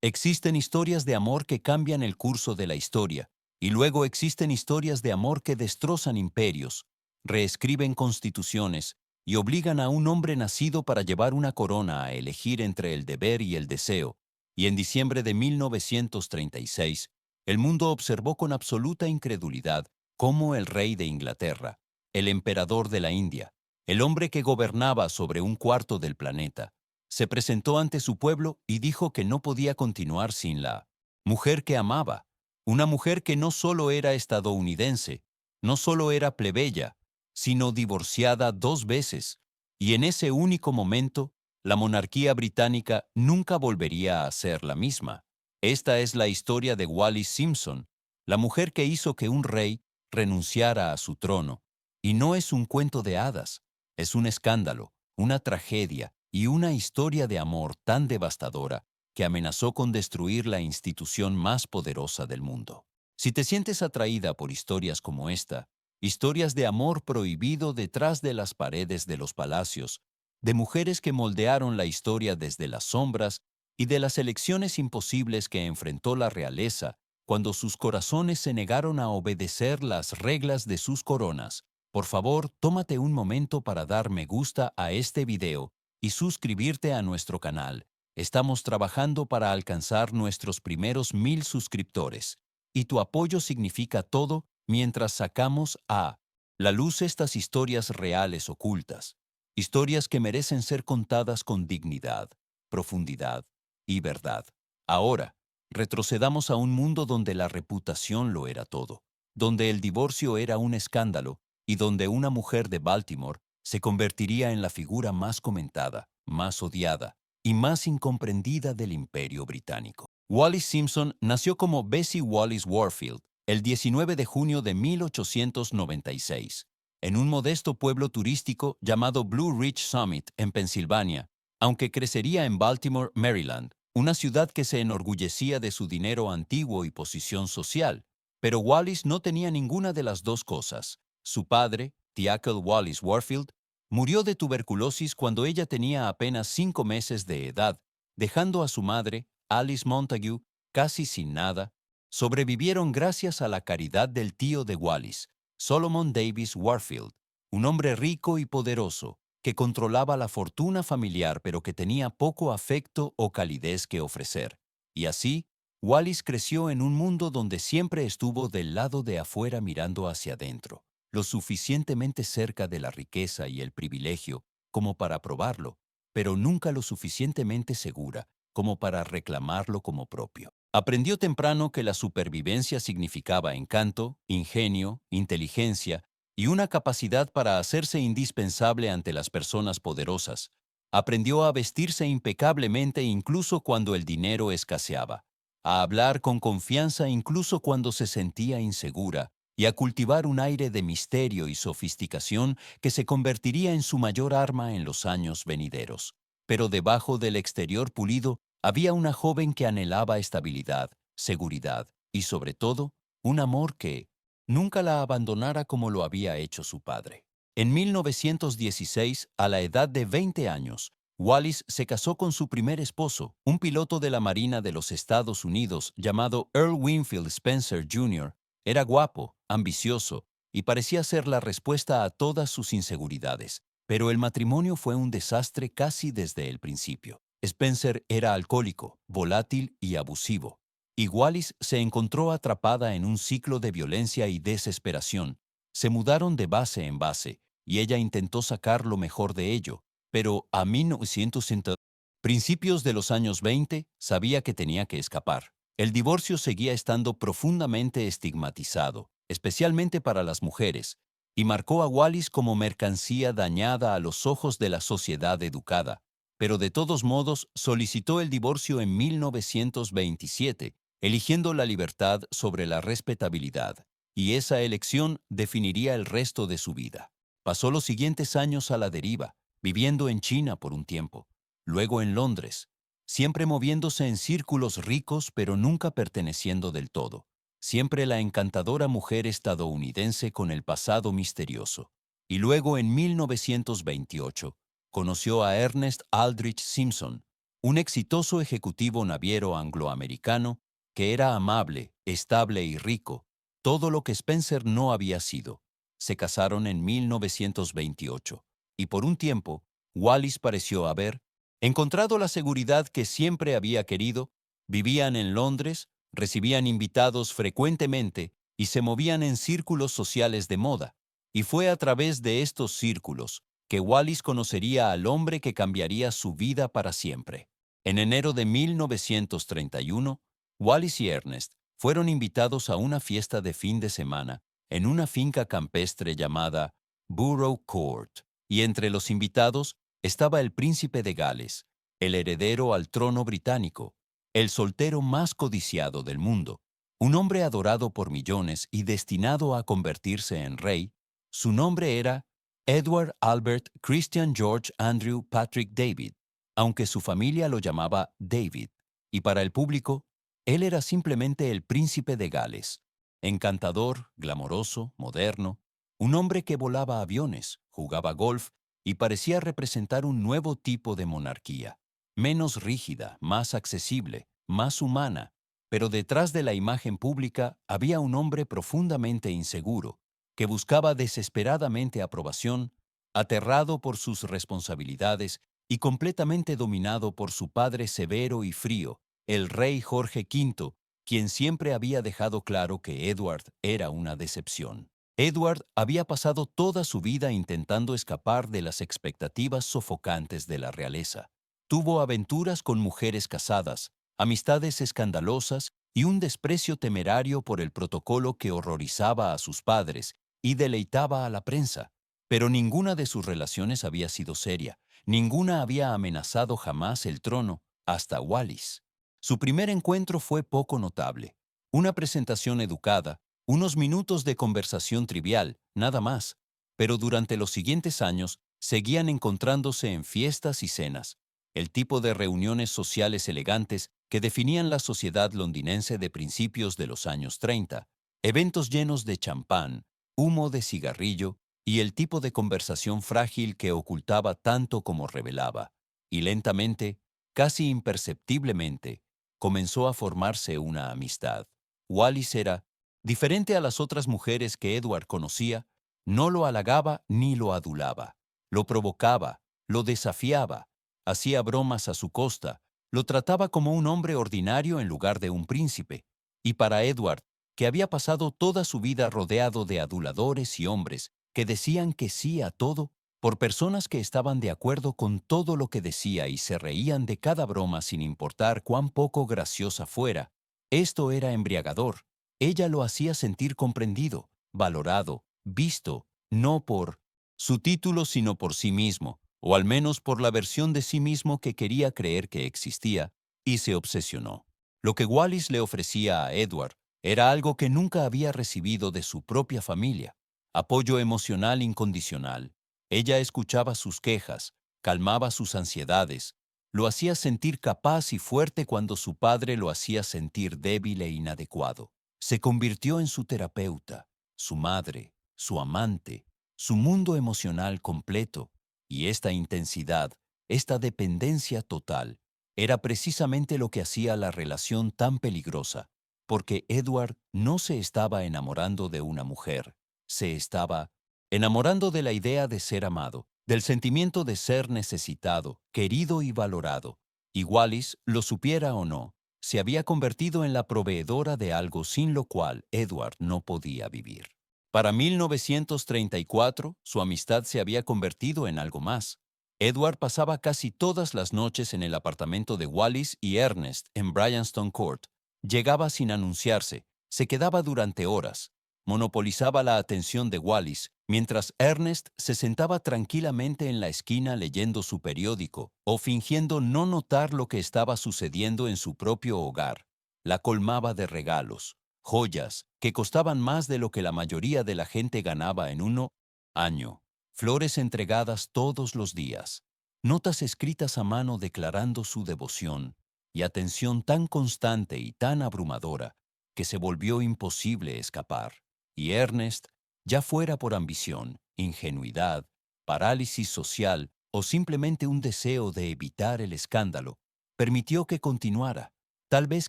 Existen historias de amor que cambian el curso de la historia, y luego existen historias de amor que destrozan imperios, reescriben constituciones y obligan a un hombre nacido para llevar una corona a elegir entre el deber y el deseo. Y en diciembre de 1936, el mundo observó con absoluta incredulidad cómo el rey de Inglaterra, el emperador de la India, el hombre que gobernaba sobre un cuarto del planeta, se presentó ante su pueblo y dijo que no podía continuar sin la mujer que amaba, una mujer que no solo era estadounidense, no solo era plebeya, sino divorciada 2 veces, y en ese único momento, la monarquía británica nunca volvería a ser la misma. Esta es la historia de Wallis Simpson, la mujer que hizo que un rey renunciara a su trono, y no es un cuento de hadas, es un escándalo, una tragedia, y una historia de amor tan devastadora que amenazó con destruir la institución más poderosa del mundo. Si te sientes atraída por historias como esta, historias de amor prohibido detrás de las paredes de los palacios, de mujeres que moldearon la historia desde las sombras y de las elecciones imposibles que enfrentó la realeza cuando sus corazones se negaron a obedecer las reglas de sus coronas, por favor, tómate un momento para dar me gusta a este video y suscribirte a nuestro canal. Estamos trabajando para alcanzar nuestros primeros 1000 suscriptores, y tu apoyo significa todo mientras sacamos a la luz estas historias reales ocultas, historias que merecen ser contadas con dignidad, profundidad y verdad. Ahora, retrocedamos a un mundo donde la reputación lo era todo, donde el divorcio era un escándalo y donde una mujer de Baltimore se convertiría en la figura más comentada, más odiada y más incomprendida del Imperio Británico. Wallis Simpson nació como Bessie Wallis Warfield el 19 de junio de 1896, en un modesto pueblo turístico llamado Blue Ridge Summit, en Pensilvania, aunque crecería en Baltimore, Maryland, una ciudad que se enorgullecía de su dinero antiguo y posición social. Pero Wallis no tenía ninguna de las dos cosas. Su padre, Theacle Wallis Warfield, murió de tuberculosis cuando ella tenía apenas 5 meses de edad, dejando a su madre, Alice Montague, casi sin nada. Sobrevivieron gracias a la caridad del tío de Wallis, Solomon Davis Warfield, un hombre rico y poderoso, que controlaba la fortuna familiar pero que tenía poco afecto o calidez que ofrecer. Y así, Wallis creció en un mundo donde siempre estuvo del lado de afuera mirando hacia adentro, lo suficientemente cerca de la riqueza y el privilegio como para probarlo, pero nunca lo suficientemente segura como para reclamarlo como propio. Aprendió temprano que la supervivencia significaba encanto, ingenio, inteligencia y una capacidad para hacerse indispensable ante las personas poderosas. Aprendió a vestirse impecablemente incluso cuando el dinero escaseaba, a hablar con confianza incluso cuando se sentía insegura, y a cultivar un aire de misterio y sofisticación que se convertiría en su mayor arma en los años venideros. Pero debajo del exterior pulido había una joven que anhelaba estabilidad, seguridad y, sobre todo, un amor que nunca la abandonara como lo había hecho su padre. En 1916, a la edad de 20 años, Wallis se casó con su primer esposo, un piloto de la Marina de los Estados Unidos llamado Earl Winfield Spencer Jr. Era guapo, ambicioso y parecía ser la respuesta a todas sus inseguridades. Pero el matrimonio fue un desastre casi desde el principio. Spencer era alcohólico, volátil y abusivo, y Wallis se encontró atrapada en un ciclo de violencia y desesperación. Se mudaron de base en base, y ella intentó sacar lo mejor de ello, pero a 1960, principios de los años 20, sabía que tenía que escapar. El divorcio seguía estando profundamente estigmatizado, especialmente para las mujeres, y marcó a Wallis como mercancía dañada a los ojos de la sociedad educada. Pero de todos modos solicitó el divorcio en 1927, eligiendo la libertad sobre la respetabilidad, y esa elección definiría el resto de su vida. Pasó los siguientes años a la deriva, viviendo en China por un tiempo, luego en Londres, siempre moviéndose en círculos ricos pero nunca perteneciendo del todo, siempre la encantadora mujer estadounidense con el pasado misterioso. Y luego en 1928, conoció a Ernest Aldrich Simpson, un exitoso ejecutivo naviero angloamericano que era amable, estable y rico, todo lo que Spencer no había sido. Se casaron en 1928 y por un tiempo, Wallis pareció haber encontrado la seguridad que siempre había querido. Vivían en Londres, recibían invitados frecuentemente y se movían en círculos sociales de moda. Y fue a través de estos círculos que Wallis conocería al hombre que cambiaría su vida para siempre. En enero de 1931, Wallis y Ernest fueron invitados a una fiesta de fin de semana en una finca campestre llamada Borough Court, y entre los invitados estaba el príncipe de Gales, el heredero al trono británico, el soltero más codiciado del mundo, un hombre adorado por millones y destinado a convertirse en rey. Su nombre era Edward Albert Christian George Andrew Patrick David, aunque su familia lo llamaba David, y para el público, él era simplemente el príncipe de Gales, encantador, glamoroso, moderno, un hombre que volaba aviones, jugaba golf y parecía representar un nuevo tipo de monarquía, menos rígida, más accesible, más humana, pero detrás de la imagen pública había un hombre profundamente inseguro, que buscaba desesperadamente aprobación, aterrado por sus responsabilidades y completamente dominado por su padre severo y frío, el rey Jorge V, quien siempre había dejado claro que Edward era una decepción. Edward había pasado toda su vida intentando escapar de las expectativas sofocantes de la realeza. Tuvo aventuras con mujeres casadas, amistades escandalosas y un desprecio temerario por el protocolo que horrorizaba a sus padres y deleitaba a la prensa. Pero ninguna de sus relaciones había sido seria, ninguna había amenazado jamás el trono, hasta Wallis. Su primer encuentro fue poco notable. Una presentación educada, unos minutos de conversación trivial, nada más. Pero durante los siguientes años seguían encontrándose en fiestas y cenas, el tipo de reuniones sociales elegantes que definían la sociedad londinense de principios de los años 30, eventos llenos de champán, humo de cigarrillo y el tipo de conversación frágil que ocultaba tanto como revelaba. Y lentamente, casi imperceptiblemente, comenzó a formarse una amistad. Wallis era, diferente a las otras mujeres que Edward conocía, no lo halagaba ni lo adulaba. Lo provocaba, lo desafiaba, hacía bromas a su costa, lo trataba como un hombre ordinario en lugar de un príncipe. Y para Edward, que había pasado toda su vida rodeado de aduladores y hombres que decían que sí a todo, por personas que estaban de acuerdo con todo lo que decía y se reían de cada broma sin importar cuán poco graciosa fuera, esto era embriagador. Ella lo hacía sentir comprendido, valorado, visto, no por su título sino por sí mismo, o al menos por la versión de sí mismo que quería creer que existía, y se obsesionó. Lo que Wallis le ofrecía a Edward era algo que nunca había recibido de su propia familia: apoyo emocional incondicional. Ella escuchaba sus quejas, calmaba sus ansiedades, lo hacía sentir capaz y fuerte cuando su padre lo hacía sentir débil e inadecuado. Se convirtió en su terapeuta, su madre, su amante, su mundo emocional completo, y esta intensidad, esta dependencia total, era precisamente lo que hacía la relación tan peligrosa, porque Edward no se estaba enamorando de una mujer, se estaba enamorando de la idea de ser amado, del sentimiento de ser necesitado, querido y valorado. Y Wallis, lo supiera o no, se había convertido en la proveedora de algo sin lo cual Edward no podía vivir. Para 1934, su amistad se había convertido en algo más. Edward pasaba casi todas las noches en el apartamento de Wallis y Ernest en Bryanston Court. Llegaba sin anunciarse, se quedaba durante horas, monopolizaba la atención de Wallis, mientras Ernest se sentaba tranquilamente en la esquina leyendo su periódico o fingiendo no notar lo que estaba sucediendo en su propio hogar. La colmaba de regalos, joyas que costaban más de lo que la mayoría de la gente ganaba en un año, flores entregadas todos los días, notas escritas a mano declarando su devoción y atención tan constante y tan abrumadora que se volvió imposible escapar. Y Ernest, ya fuera por ambición, ingenuidad, parálisis social o simplemente un deseo de evitar el escándalo, permitió que continuara. Tal vez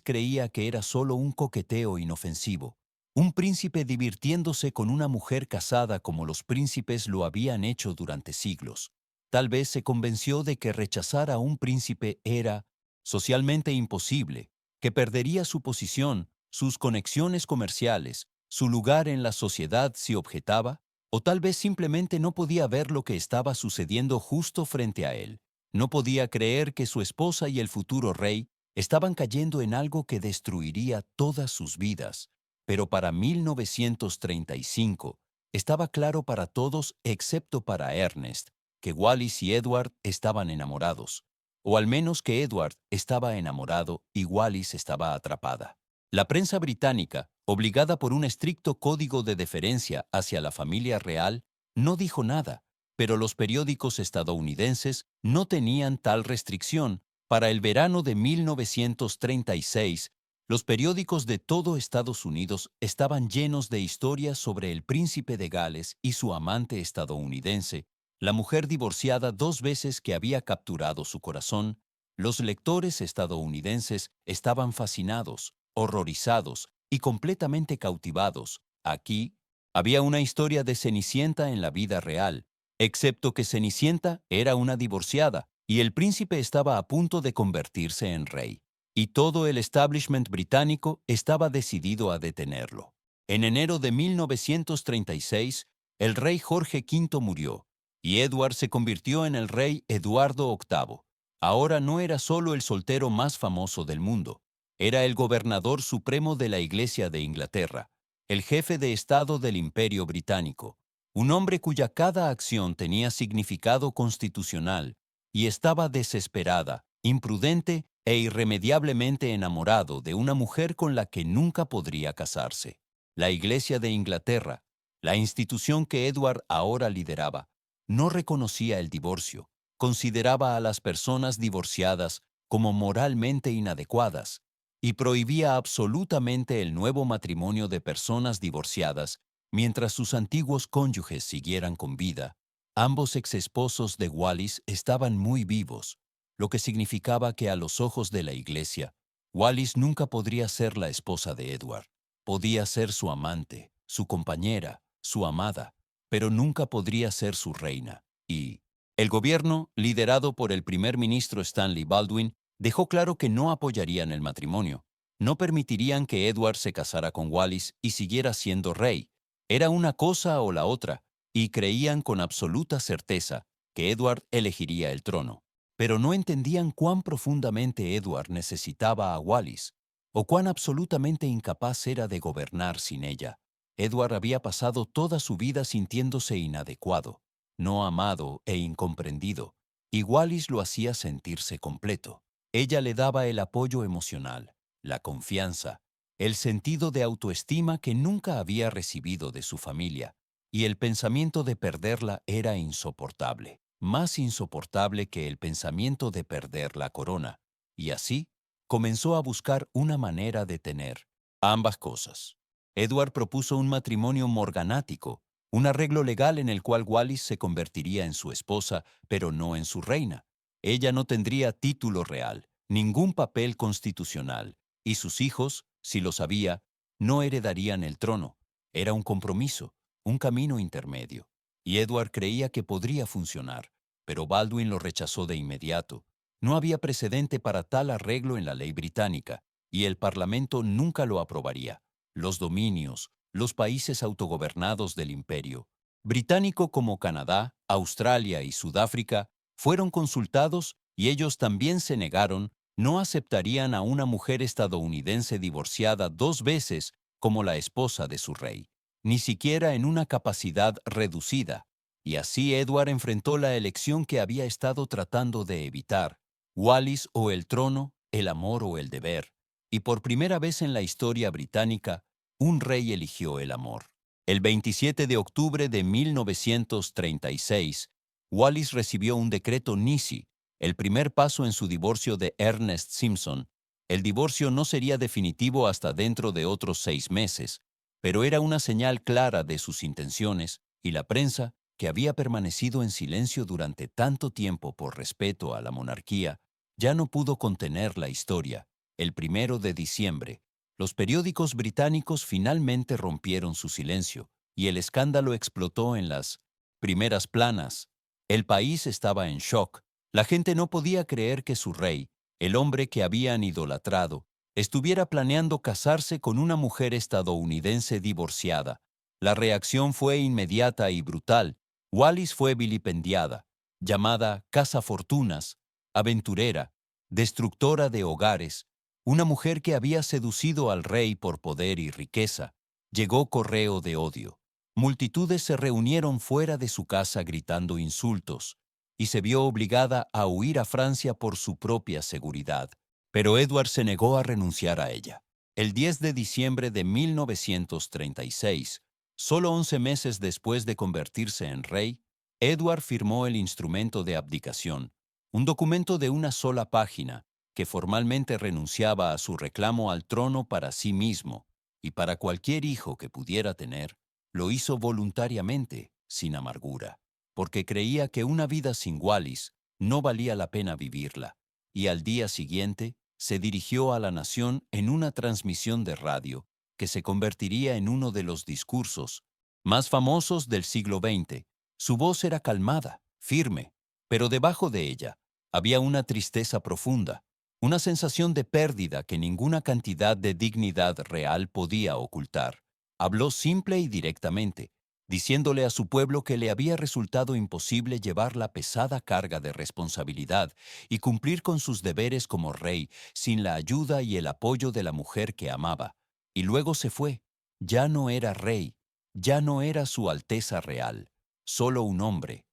creía que era solo un coqueteo inofensivo, un príncipe divirtiéndose con una mujer casada como los príncipes lo habían hecho durante siglos. Tal vez se convenció de que rechazar a un príncipe era socialmente imposible, que perdería su posición, sus conexiones comerciales, su lugar en la sociedad si objetaba, o tal vez simplemente no podía ver lo que estaba sucediendo justo frente a él. No podía creer que su esposa y el futuro rey estaban cayendo en algo que destruiría todas sus vidas. Pero para 1935 estaba claro para todos excepto para Ernest que Wallis y Edward estaban enamorados, o al menos que Edward estaba enamorado y Wallis estaba atrapada. La prensa británica, obligada por un estricto código de deferencia hacia la familia real, no dijo nada, pero los periódicos estadounidenses no tenían tal restricción. Para el verano de 1936, los periódicos de todo Estados Unidos estaban llenos de historias sobre el príncipe de Gales y su amante estadounidense, la mujer divorciada 2 veces que había capturado su corazón. Los lectores estadounidenses estaban fascinados, horrorizados y completamente cautivados. Aquí había una historia de Cenicienta en la vida real, excepto que Cenicienta era una divorciada y el príncipe estaba a punto de convertirse en rey. Y todo el establishment británico estaba decidido a detenerlo. En enero de 1936, el rey Jorge V murió y Edward se convirtió en el rey Eduardo VIII. Ahora no era solo el soltero más famoso del mundo, era el gobernador supremo de la Iglesia de Inglaterra, el jefe de Estado del Imperio Británico, un hombre cuya cada acción tenía significado constitucional y estaba desesperada, imprudente e irremediablemente enamorado de una mujer con la que nunca podría casarse. La Iglesia de Inglaterra, la institución que Edward ahora lideraba, no reconocía el divorcio, consideraba a las personas divorciadas como moralmente inadecuadas y prohibía absolutamente el nuevo matrimonio de personas divorciadas mientras sus antiguos cónyuges siguieran con vida. Ambos exesposos de Wallis estaban muy vivos, lo que significaba que a los ojos de la Iglesia, Wallis nunca podría ser la esposa de Edward. Podía ser su amante, su compañera, su amada, pero nunca podría ser su reina. Y el gobierno, liderado por el primer ministro Stanley Baldwin, dejó claro que no apoyarían el matrimonio. No permitirían que Edward se casara con Wallis y siguiera siendo rey. Era una cosa o la otra, y creían con absoluta certeza que Edward elegiría el trono. Pero no entendían cuán profundamente Edward necesitaba a Wallis, o cuán absolutamente incapaz era de gobernar sin ella. Edward había pasado toda su vida sintiéndose inadecuado, no amado e incomprendido, y Wallis lo hacía sentirse completo. Ella le daba el apoyo emocional, la confianza, el sentido de autoestima que nunca había recibido de su familia, y el pensamiento de perderla era insoportable, más insoportable que el pensamiento de perder la corona, y así comenzó a buscar una manera de tener ambas cosas. Edward propuso un matrimonio morganático, un arreglo legal en el cual Wallis se convertiría en su esposa, pero no en su reina. Ella no tendría título real, ningún papel constitucional, y sus hijos, si lo sabía, no heredarían el trono. Era un compromiso, un camino intermedio, y Edward creía que podría funcionar, pero Baldwin lo rechazó de inmediato. No había precedente para tal arreglo en la ley británica, y el Parlamento nunca lo aprobaría. Los dominios, los países autogobernados del imperio, británico como Canadá, Australia y Sudáfrica, fueron consultados y ellos también se negaron, no aceptarían a una mujer estadounidense divorciada 2 veces como la esposa de su rey, ni siquiera en una capacidad reducida. Y así Edward enfrentó la elección que había estado tratando de evitar: Wallis o el trono, el amor o el deber. Y por primera vez en la historia británica, un rey eligió el amor. El 27 de octubre de 1936, Wallis recibió un decreto Nisi, el primer paso en su divorcio de Ernest Simpson. El divorcio no sería definitivo hasta dentro de otros 6 meses, pero era una señal clara de sus intenciones, y la prensa, que había permanecido en silencio durante tanto tiempo por respeto a la monarquía, ya no pudo contener la historia. El 1 de diciembre, los periódicos británicos finalmente rompieron su silencio y el escándalo explotó en las primeras planas. El país estaba en shock. La gente no podía creer que su rey, el hombre que habían idolatrado, estuviera planeando casarse con una mujer estadounidense divorciada. La reacción fue inmediata y brutal. Wallis fue vilipendiada, llamada cazafortunas, aventurera, destructora de hogares, una mujer que había seducido al rey por poder y riqueza. Llegó correo de odio. Multitudes se reunieron fuera de su casa gritando insultos, y se vio obligada a huir a Francia por su propia seguridad. Pero Edward se negó a renunciar a ella. El 10 de diciembre de 1936, solo 11 meses después de convertirse en rey, Edward firmó el instrumento de abdicación, un documento de una sola página que formalmente renunciaba a su reclamo al trono para sí mismo y para cualquier hijo que pudiera tener. Lo hizo voluntariamente, sin amargura, porque creía que una vida sin Wallis no valía la pena vivirla, y al día siguiente se dirigió a la nación en una transmisión de radio que se convertiría en uno de los discursos más famosos del siglo XX. Su voz era calmada, firme, pero debajo de ella había una tristeza profunda, una sensación de pérdida que ninguna cantidad de dignidad real podía ocultar. Habló simple y directamente, diciéndole a su pueblo que le había resultado imposible llevar la pesada carga de responsabilidad y cumplir con sus deberes como rey sin la ayuda y el apoyo de la mujer que amaba. Y luego se fue. Ya no era rey, ya no era su Alteza Real, solo un hombre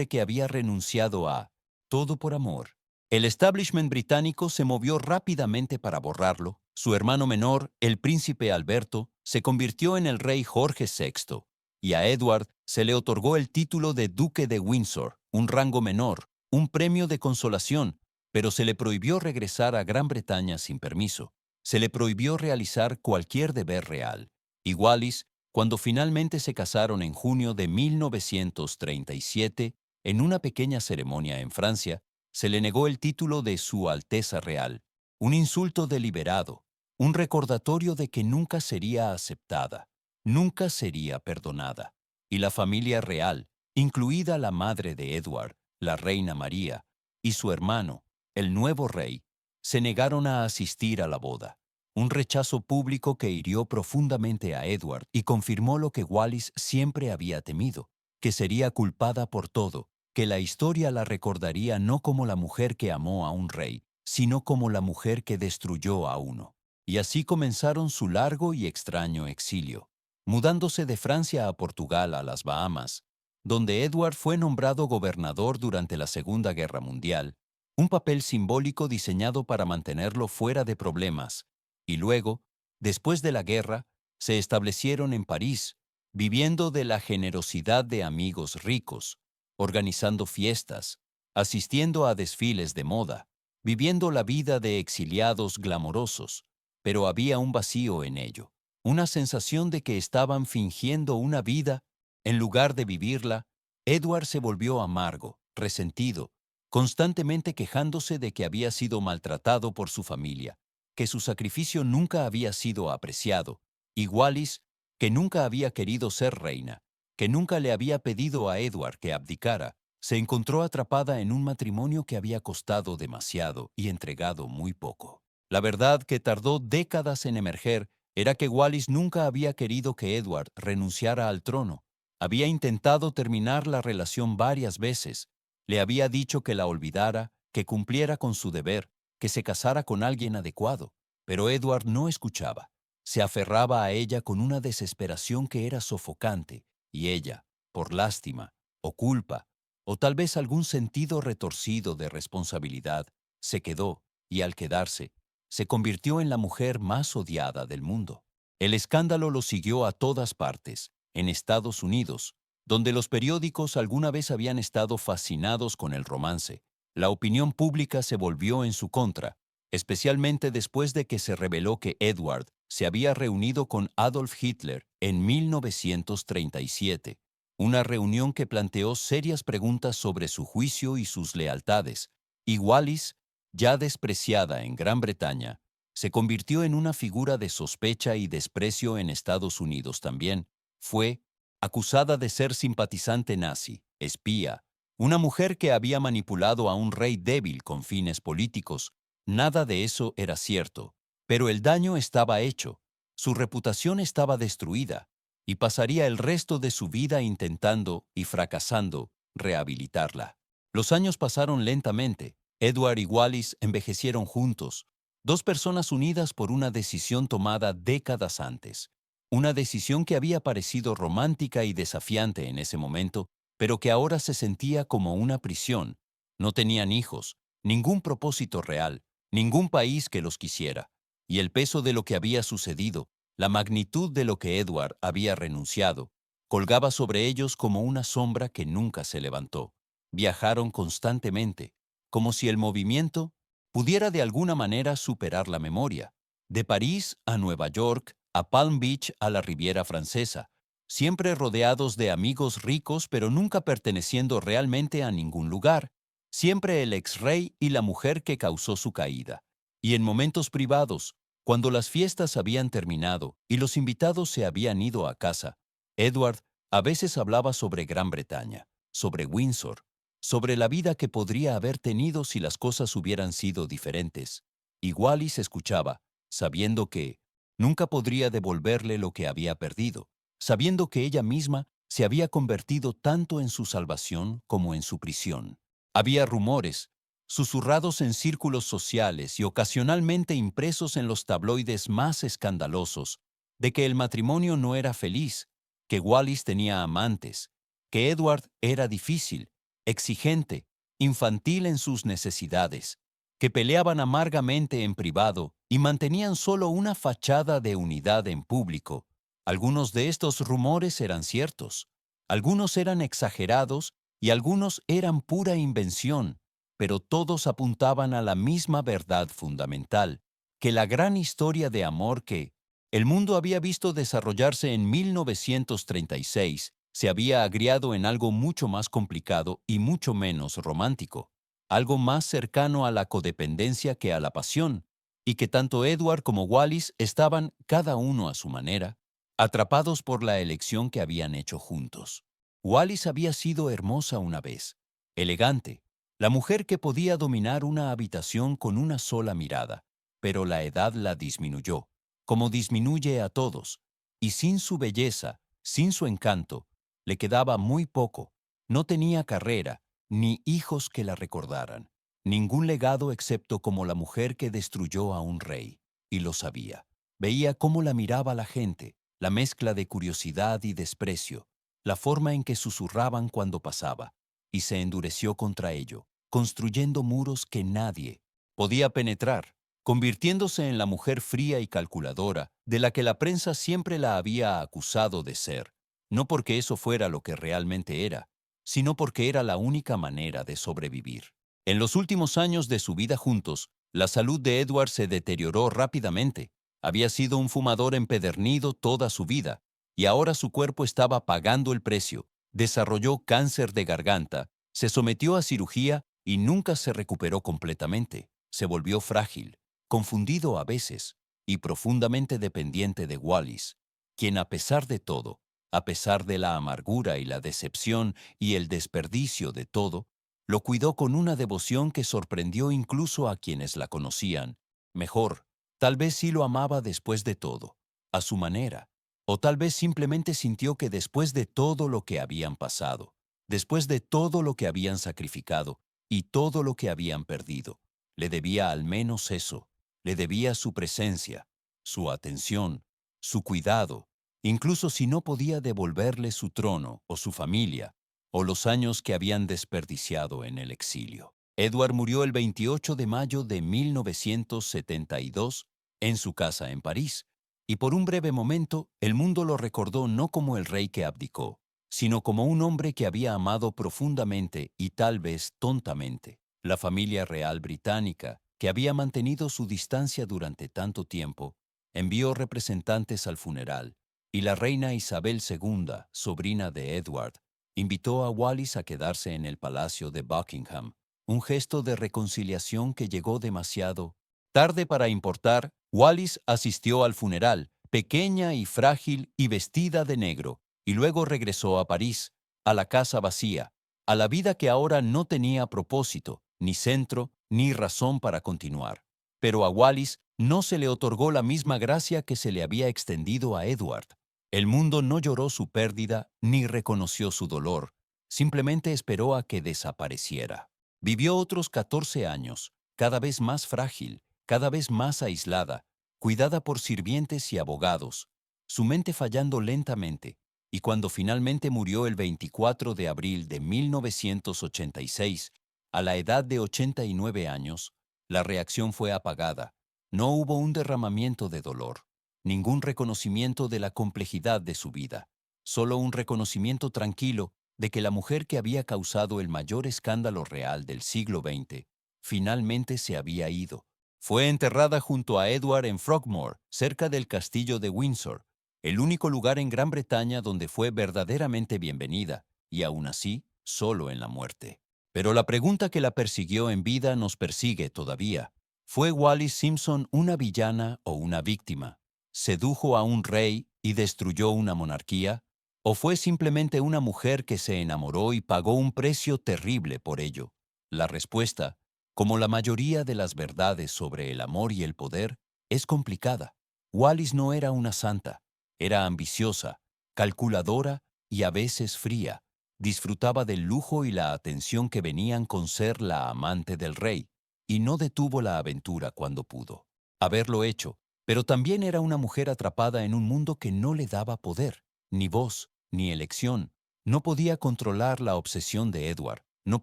que había renunciado a todo por amor. El establishment británico se movió rápidamente para borrarlo. Su hermano menor, el príncipe Alberto, se convirtió en el rey Jorge VI, y a Edward se le otorgó el título de Duque de Windsor, un rango menor, un premio de consolación, pero se le prohibió regresar a Gran Bretaña sin permiso. Se le prohibió realizar cualquier deber real. Y Wallis, cuando finalmente se casaron en junio de 1937, en una pequeña ceremonia en Francia, se le negó el título de Su Alteza Real, un insulto deliberado, un recordatorio de que nunca sería aceptada, nunca sería perdonada. Y la familia real, incluida la madre de Edward, la reina María, y su hermano, el nuevo rey, se negaron a asistir a la boda. Un rechazo público que hirió profundamente a Edward y confirmó lo que Wallis siempre había temido, que sería culpada por todo, que la historia la recordaría no como la mujer que amó a un rey, sino como la mujer que destruyó a uno. Y así comenzaron su largo y extraño exilio, mudándose de Francia a Portugal a las Bahamas, donde Edward fue nombrado gobernador durante la Segunda Guerra Mundial, un papel simbólico diseñado para mantenerlo fuera de problemas, y luego, después de la guerra, se establecieron en París, viviendo de la generosidad de amigos ricos, organizando fiestas, asistiendo a desfiles de moda, viviendo la vida de exiliados glamorosos, pero había un vacío en ello, una sensación de que estaban fingiendo una vida en lugar de vivirla. Edward se volvió amargo, resentido, constantemente quejándose de que había sido maltratado por su familia, que su sacrificio nunca había sido apreciado, y Wallis, que nunca había querido ser reina, que nunca le había pedido a Edward que abdicara, se encontró atrapada en un matrimonio que había costado demasiado y entregado muy poco. La verdad que tardó décadas en emerger era que Wallis nunca había querido que Edward renunciara al trono. Había intentado terminar la relación varias veces. Le había dicho que la olvidara, que cumpliera con su deber, que se casara con alguien adecuado. Pero Edward no escuchaba. Se aferraba a ella con una desesperación que era sofocante, y ella, por lástima, o culpa, o tal vez algún sentido retorcido de responsabilidad, se quedó, y al quedarse, se convirtió en la mujer más odiada del mundo. El escándalo lo siguió a todas partes, en Estados Unidos, donde los periódicos alguna vez habían estado fascinados con el romance. La opinión pública se volvió en su contra, especialmente después de que se reveló que Edward se había reunido con Adolf Hitler en 1937, una reunión que planteó serias preguntas sobre su juicio y sus lealtades, y Wallis ya despreciada en Gran Bretaña, se convirtió en una figura de sospecha y desprecio en Estados Unidos también. Fue acusada de ser simpatizante nazi, espía, una mujer que había manipulado a un rey débil con fines políticos. Nada de eso era cierto, pero el daño estaba hecho, su reputación estaba destruida, y pasaría el resto de su vida intentando y fracasando rehabilitarla. Los años pasaron lentamente. Edward y Wallis envejecieron juntos, dos personas unidas por una decisión tomada décadas antes. Una decisión que había parecido romántica y desafiante en ese momento, pero que ahora se sentía como una prisión. No tenían hijos, ningún propósito real, ningún país que los quisiera. Y el peso de lo que había sucedido, la magnitud de lo que Edward había renunciado, colgaba sobre ellos como una sombra que nunca se levantó. Viajaron constantemente, como si el movimiento pudiera de alguna manera superar la memoria. De París a Nueva York, a Palm Beach, a la Riviera Francesa, siempre rodeados de amigos ricos pero nunca perteneciendo realmente a ningún lugar, siempre el ex-rey y la mujer que causó su caída. Y en momentos privados, cuando las fiestas habían terminado y los invitados se habían ido a casa, Edward a veces hablaba sobre Gran Bretaña, sobre Windsor, sobre la vida que podría haber tenido si las cosas hubieran sido diferentes. Y Wallis escuchaba, sabiendo que nunca podría devolverle lo que había perdido, sabiendo que ella misma se había convertido tanto en su salvación como en su prisión. Había rumores, susurrados en círculos sociales y ocasionalmente impresos en los tabloides más escandalosos, de que el matrimonio no era feliz, que Wallis tenía amantes, que Edward era difícil, exigente, infantil en sus necesidades, que peleaban amargamente en privado y mantenían solo una fachada de unidad en público. Algunos de estos rumores eran ciertos, algunos eran exagerados y algunos eran pura invención, pero todos apuntaban a la misma verdad fundamental, que la gran historia de amor que el mundo había visto desarrollarse en 1936 se había agriado en algo mucho más complicado y mucho menos romántico, algo más cercano a la codependencia que a la pasión, y que tanto Edward como Wallis estaban, cada uno a su manera, atrapados por la elección que habían hecho juntos. Wallis había sido hermosa una vez, elegante, la mujer que podía dominar una habitación con una sola mirada, pero la edad la disminuyó, como disminuye a todos, y sin su belleza, sin su encanto, le quedaba muy poco. No tenía carrera, ni hijos que la recordaran, ningún legado excepto como la mujer que destruyó a un rey, y lo sabía. Veía cómo la miraba la gente, la mezcla de curiosidad y desprecio, la forma en que susurraban cuando pasaba, y se endureció contra ello, construyendo muros que nadie podía penetrar, convirtiéndose en la mujer fría y calculadora de la que la prensa siempre la había acusado de ser, no porque eso fuera lo que realmente era, sino porque era la única manera de sobrevivir. En los últimos años de su vida juntos, la salud de Edward se deterioró rápidamente. Había sido un fumador empedernido toda su vida, y ahora su cuerpo estaba pagando el precio. Desarrolló cáncer de garganta, se sometió a cirugía y nunca se recuperó completamente. Se volvió frágil, confundido a veces, y profundamente dependiente de Wallis, quien a pesar de todo, a pesar de la amargura y la decepción y el desperdicio de todo, lo cuidó con una devoción que sorprendió incluso a quienes la conocían. Mejor, tal vez sí lo amaba después de todo, a su manera, o tal vez simplemente sintió que después de todo lo que habían pasado, después de todo lo que habían sacrificado y todo lo que habían perdido, le debía al menos eso, le debía su presencia, su atención, su cuidado, incluso si no podía devolverle su trono o su familia, o los años que habían desperdiciado en el exilio. Edward murió el 28 de mayo de 1972 en su casa en París, y por un breve momento el mundo lo recordó no como el rey que abdicó, sino como un hombre que había amado profundamente y tal vez tontamente la familia real británica, que había mantenido su distancia durante tanto tiempo, envió representantes al funeral, y la reina Isabel II, sobrina de Edward, invitó a Wallis a quedarse en el Palacio de Buckingham, un gesto de reconciliación que llegó demasiado tarde para importar. Wallis asistió al funeral, pequeña y frágil y vestida de negro, y luego regresó a París, a la casa vacía, a la vida que ahora no tenía propósito, ni centro, ni razón para continuar. Pero a Wallis no se le otorgó la misma gracia que se le había extendido a Edward. El mundo no lloró su pérdida ni reconoció su dolor, simplemente esperó a que desapareciera. Vivió otros 14 años, cada vez más frágil, cada vez más aislada, cuidada por sirvientes y abogados, su mente fallando lentamente, y cuando finalmente murió el 24 de abril de 1986, a la edad de 89 años, la reacción fue apagada. No hubo un derramamiento de dolor, ningún reconocimiento de la complejidad de su vida, solo un reconocimiento tranquilo de que la mujer que había causado el mayor escándalo real del siglo XX finalmente se había ido. Fue enterrada junto a Edward en Frogmore, cerca del castillo de Windsor, el único lugar en Gran Bretaña donde fue verdaderamente bienvenida, y aún así, solo en la muerte. Pero la pregunta que la persiguió en vida nos persigue todavía. ¿Fue Wallis Simpson una villana o una víctima? ¿Sedujo a un rey y destruyó una monarquía? ¿O fue simplemente una mujer que se enamoró y pagó un precio terrible por ello? La respuesta, como la mayoría de las verdades sobre el amor y el poder, es complicada. Wallis no era una santa, era ambiciosa, calculadora y a veces fría. Disfrutaba del lujo y la atención que venían con ser la amante del rey, y no detuvo la aventura cuando pudo. Haberlo hecho, pero también era una mujer atrapada en un mundo que no le daba poder, ni voz, ni elección. No podía controlar la obsesión de Edward, no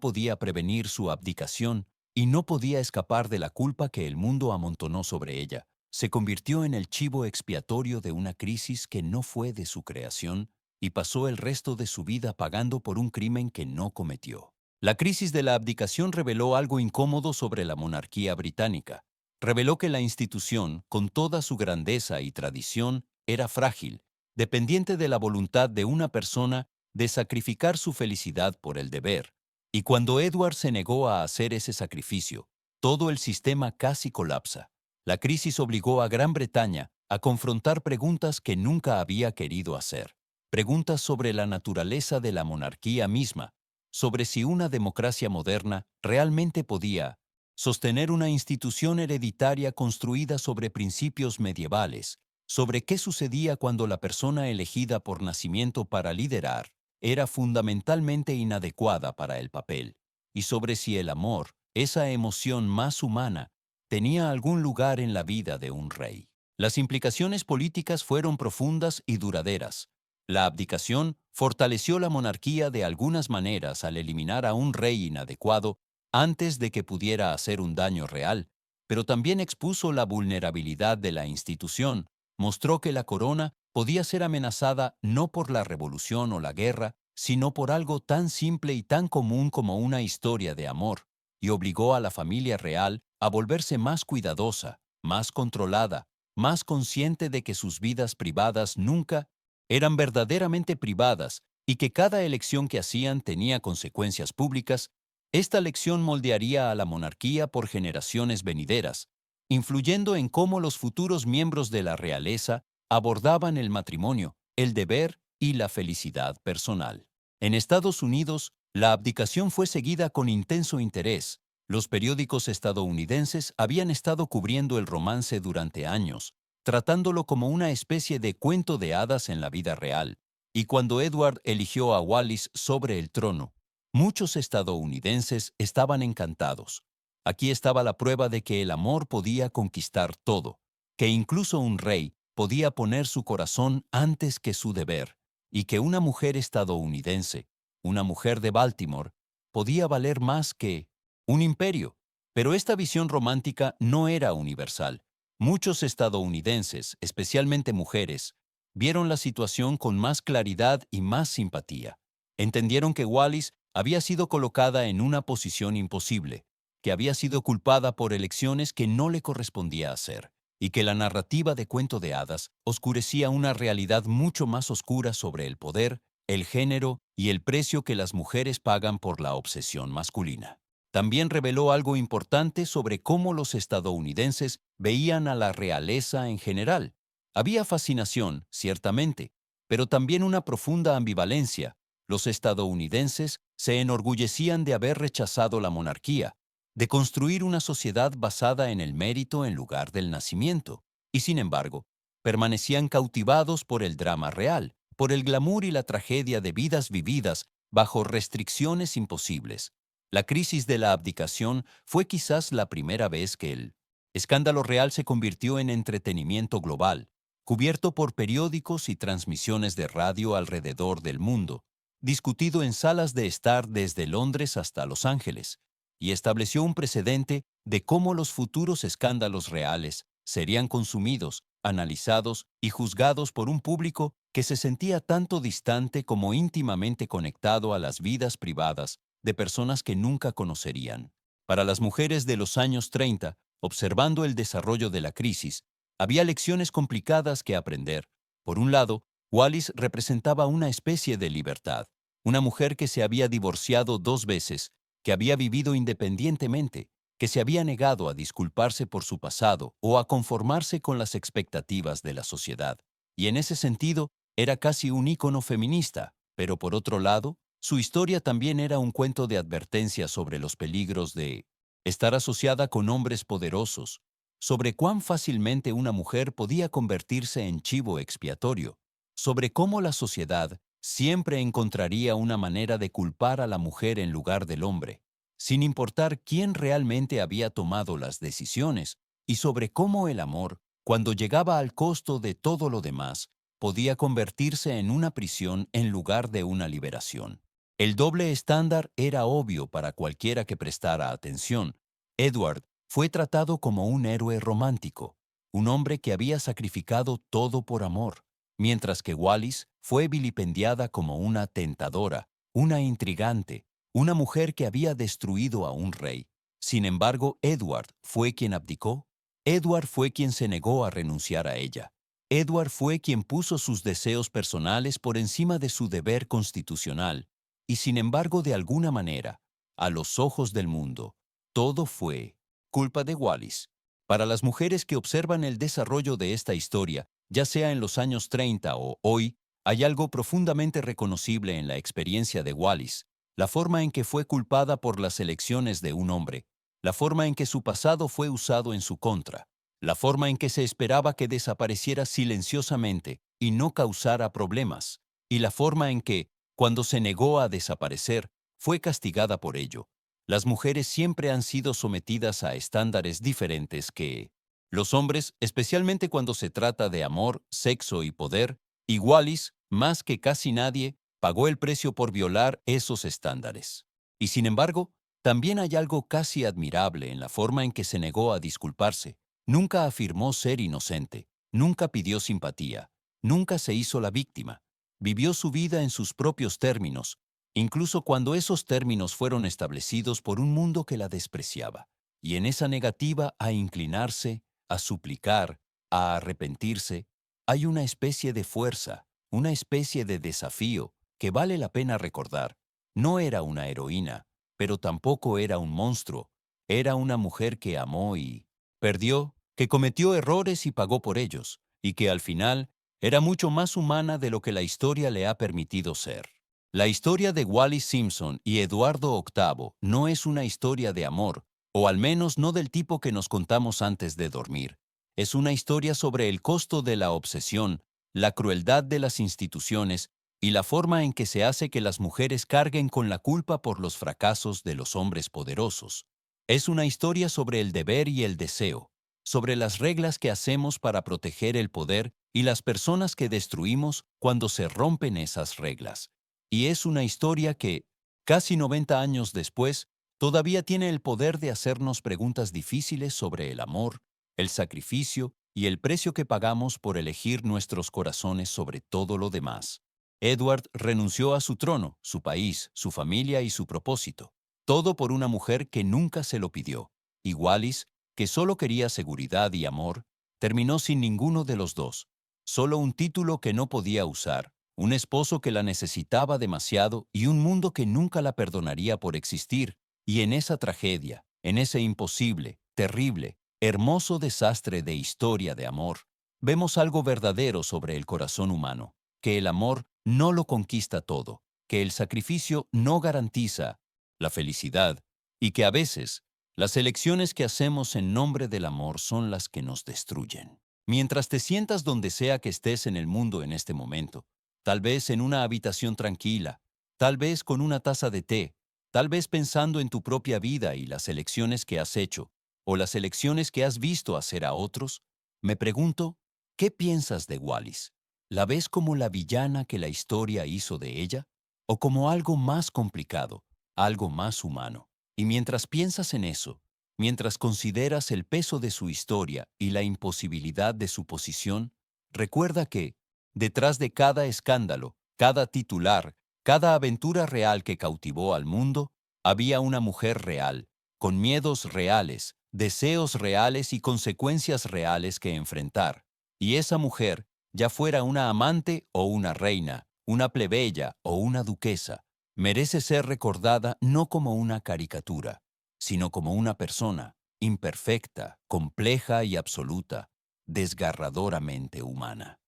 podía prevenir su abdicación, y no podía escapar de la culpa que el mundo amontonó sobre ella. Se convirtió en el chivo expiatorio de una crisis que no fue de su creación y pasó el resto de su vida pagando por un crimen que no cometió. La crisis de la abdicación reveló algo incómodo sobre la monarquía británica. Reveló que la institución, con toda su grandeza y tradición, era frágil, dependiente de la voluntad de una persona de sacrificar su felicidad por el deber. Y cuando Edward se negó a hacer ese sacrificio, todo el sistema casi colapsa. La crisis obligó a Gran Bretaña a confrontar preguntas que nunca había querido hacer. Preguntas sobre la naturaleza de la monarquía misma, sobre si una democracia moderna realmente podía sostener una institución hereditaria construida sobre principios medievales, sobre qué sucedía cuando la persona elegida por nacimiento para liderar era fundamentalmente inadecuada para el papel, y sobre si el amor, esa emoción más humana, tenía algún lugar en la vida de un rey. Las implicaciones políticas fueron profundas y duraderas. La abdicación fortaleció la monarquía de algunas maneras al eliminar a un rey inadecuado antes de que pudiera hacer un daño real, pero también expuso la vulnerabilidad de la institución, mostró que la corona podía ser amenazada no por la revolución o la guerra, sino por algo tan simple y tan común como una historia de amor, y obligó a la familia real a volverse más cuidadosa, más controlada, más consciente de que sus vidas privadas nunca eran verdaderamente privadas y que cada elección que hacían tenía consecuencias públicas. Esta lección moldearía a la monarquía por generaciones venideras, influyendo en cómo los futuros miembros de la realeza abordaban el matrimonio, el deber y la felicidad personal. En Estados Unidos, la abdicación fue seguida con intenso interés. Los periódicos estadounidenses habían estado cubriendo el romance durante años, tratándolo como una especie de cuento de hadas en la vida real. Y cuando Edward eligió a Wallis sobre el trono, muchos estadounidenses estaban encantados. Aquí estaba la prueba de que el amor podía conquistar todo, que incluso un rey podía poner su corazón antes que su deber, y que una mujer estadounidense, una mujer de Baltimore, podía valer más que un imperio. Pero esta visión romántica no era universal. Muchos estadounidenses, especialmente mujeres, vieron la situación con más claridad y más simpatía. Entendieron que Wallis había sido colocada en una posición imposible, que había sido culpada por elecciones que no le correspondía hacer, y que la narrativa de cuento de hadas oscurecía una realidad mucho más oscura sobre el poder, el género y el precio que las mujeres pagan por la obsesión masculina. También reveló algo importante sobre cómo los estadounidenses veían a la realeza en general. Había fascinación, ciertamente, pero también una profunda ambivalencia. Los estadounidenses se enorgullecían de haber rechazado la monarquía, de construir una sociedad basada en el mérito en lugar del nacimiento, y sin embargo, permanecían cautivados por el drama real, por el glamour y la tragedia de vidas vividas bajo restricciones imposibles. La crisis de la abdicación fue quizás la primera vez que el escándalo real se convirtió en entretenimiento global, cubierto por periódicos y transmisiones de radio alrededor del mundo, discutido en salas de estar desde Londres hasta Los Ángeles, y estableció un precedente de cómo los futuros escándalos reales serían consumidos, analizados y juzgados por un público que se sentía tanto distante como íntimamente conectado a las vidas privadas de personas que nunca conocerían. Para las mujeres de los años 30, observando el desarrollo de la crisis, había lecciones complicadas que aprender. Por un lado, Wallis representaba una especie de libertad, una mujer que se había divorciado 2 veces, que había vivido independientemente, que se había negado a disculparse por su pasado o a conformarse con las expectativas de la sociedad. Y en ese sentido, era casi un ícono feminista, pero por otro lado, su historia también era un cuento de advertencia sobre los peligros de estar asociada con hombres poderosos, sobre cuán fácilmente una mujer podía convertirse en chivo expiatorio, sobre cómo la sociedad siempre encontraría una manera de culpar a la mujer en lugar del hombre, sin importar quién realmente había tomado las decisiones, y sobre cómo el amor, cuando llegaba al costo de todo lo demás, podía convertirse en una prisión en lugar de una liberación. El doble estándar era obvio para cualquiera que prestara atención. Edward fue tratado como un héroe romántico, un hombre que había sacrificado todo por amor, mientras que Wallis fue vilipendiada como una tentadora, una intrigante, una mujer que había destruido a un rey. Sin embargo, Edward fue quien abdicó. Edward fue quien se negó a renunciar a ella. Edward fue quien puso sus deseos personales por encima de su deber constitucional, y sin embargo, de alguna manera, a los ojos del mundo, todo fue culpa de Wallis. Para las mujeres que observan el desarrollo de esta historia, ya sea en los años 30 o hoy, hay algo profundamente reconocible en la experiencia de Wallis, la forma en que fue culpada por las elecciones de un hombre, la forma en que su pasado fue usado en su contra, la forma en que se esperaba que desapareciera silenciosamente y no causara problemas, y la forma en que, cuando se negó a desaparecer, fue castigada por ello. Las mujeres siempre han sido sometidas a estándares diferentes que los hombres, especialmente cuando se trata de amor, sexo y poder, y Wallis, más que casi nadie, pagó el precio por violar esos estándares. Y sin embargo, también hay algo casi admirable en la forma en que se negó a disculparse. Nunca afirmó ser inocente, nunca pidió simpatía, nunca se hizo la víctima. Vivió su vida en sus propios términos, incluso cuando esos términos fueron establecidos por un mundo que la despreciaba. Y en esa negativa a inclinarse, a suplicar, a arrepentirse, hay una especie de fuerza, una especie de desafío que vale la pena recordar. No era una heroína, pero tampoco era un monstruo. Era una mujer que amó y perdió, que cometió errores y pagó por ellos, y que al final era mucho más humana de lo que la historia le ha permitido ser. La historia de Wallis Simpson y Eduardo VIII no es una historia de amor, o al menos no del tipo que nos contamos antes de dormir. Es una historia sobre el costo de la obsesión, la crueldad de las instituciones y la forma en que se hace que las mujeres carguen con la culpa por los fracasos de los hombres poderosos. Es una historia sobre el deber y el deseo, sobre las reglas que hacemos para proteger el poder y las personas que destruimos cuando se rompen esas reglas. Y es una historia que, casi 90 años después, todavía tiene el poder de hacernos preguntas difíciles sobre el amor, el sacrificio y el precio que pagamos por elegir nuestros corazones sobre todo lo demás. Edward renunció a su trono, su país, su familia y su propósito, todo por una mujer que nunca se lo pidió. Y Wallis, que solo quería seguridad y amor, terminó sin ninguno de los dos, solo un título que no podía usar, un esposo que la necesitaba demasiado y un mundo que nunca la perdonaría por existir, Y en esa tragedia, en ese imposible, terrible, hermoso desastre de historia de amor, vemos algo verdadero sobre el corazón humano, que el amor no lo conquista todo, que el sacrificio no garantiza la felicidad y que a veces las elecciones que hacemos en nombre del amor son las que nos destruyen. Mientras te sientas donde sea que estés en el mundo en este momento, tal vez en una habitación tranquila, tal vez con una taza de té, tal vez pensando en tu propia vida y las elecciones que has hecho, o las elecciones que has visto hacer a otros, me pregunto, ¿qué piensas de Wallis? ¿La ves como la villana que la historia hizo de ella? ¿O como algo más complicado, algo más humano? Y mientras piensas en eso, mientras consideras el peso de su historia y la imposibilidad de su posición, recuerda que, detrás de cada escándalo, cada titular, cada aventura real que cautivó al mundo, había una mujer real, con miedos reales, deseos reales y consecuencias reales que enfrentar. Y esa mujer, ya fuera una amante o una reina, una plebeya o una duquesa, merece ser recordada no como una caricatura, sino como una persona, imperfecta, compleja y absoluta, desgarradoramente humana.